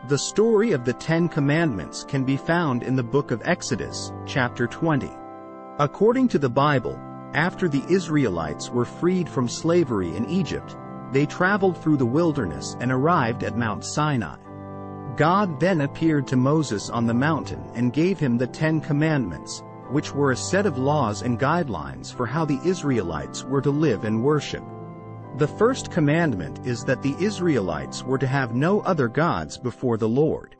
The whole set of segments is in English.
The story of the Ten Commandments can be found in the book of Exodus, chapter 20. According to the Bible, after the Israelites were freed from slavery in Egypt, they traveled through the wilderness and arrived at Mount Sinai. God then appeared to Moses on the mountain and gave him the Ten Commandments, which were a set of laws and guidelines for how the Israelites were to live and worship. The first commandment is that the Israelites were to have no other gods before the Lord.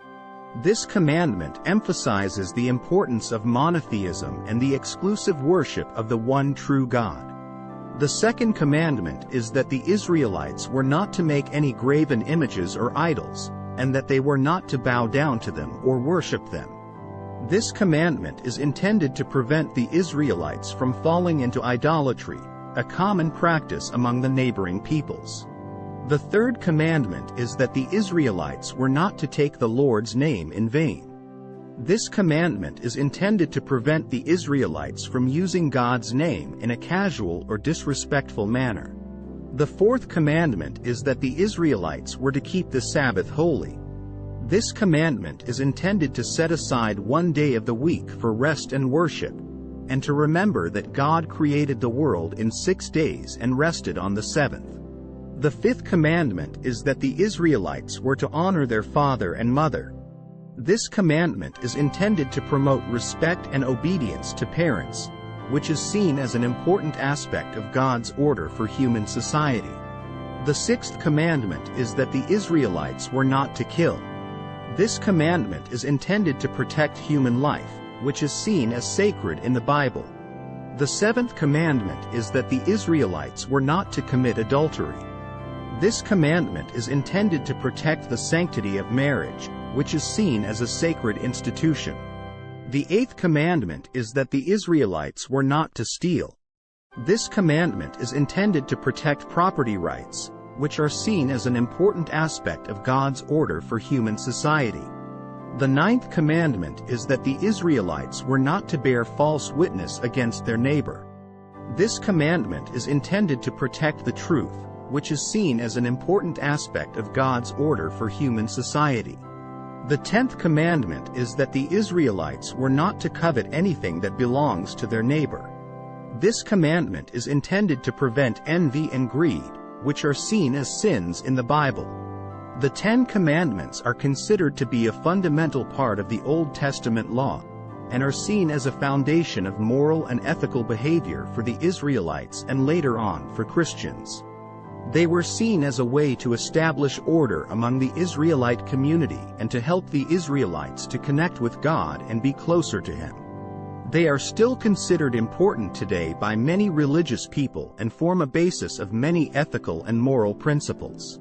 This commandment emphasizes the importance of monotheism and the exclusive worship of the one true God. The second commandment is that the Israelites were not to make any graven images or idols, and that they were not to bow down to them or worship them. This commandment is intended to prevent the Israelites from falling into idolatry, a common practice among the neighboring peoples. The third commandment is that the Israelites were not to take the Lord's name in vain. This commandment is intended to prevent the Israelites from using God's name in a casual or disrespectful manner. The fourth commandment is that the Israelites were to keep the Sabbath holy. This commandment is intended to set aside one day of the week for rest and worship, and to remember that God created the world in 6 days and rested on the seventh. The fifth commandment is that the Israelites were to honor their father and mother. This commandment is intended to promote respect and obedience to parents, which is seen as an important aspect of God's order for human society. The sixth commandment is that the Israelites were not to kill. This commandment is intended to protect human life, which is seen as sacred in the Bible. The seventh commandment is that the Israelites were not to commit adultery. This commandment is intended to protect the sanctity of marriage, which is seen as a sacred institution. The eighth commandment is that the Israelites were not to steal. This commandment is intended to protect property rights, which are seen as an important aspect of God's order for human society. The ninth commandment is that the Israelites were not to bear false witness against their neighbor. This commandment is intended to protect the truth, which is seen as an important aspect of God's order for human society. The 10th commandment is that the Israelites were not to covet anything that belongs to their neighbor. This commandment is intended to prevent envy and greed, which are seen as sins in the Bible. The 10 Commandments are considered to be a fundamental part of the Old Testament law, and are seen as a foundation of moral and ethical behavior for the Israelites and later on for Christians. They were seen as a way to establish order among the Israelite community and to help the Israelites to connect with God and be closer to Him. They are still considered important today by many religious people and form a basis of many ethical and moral principles.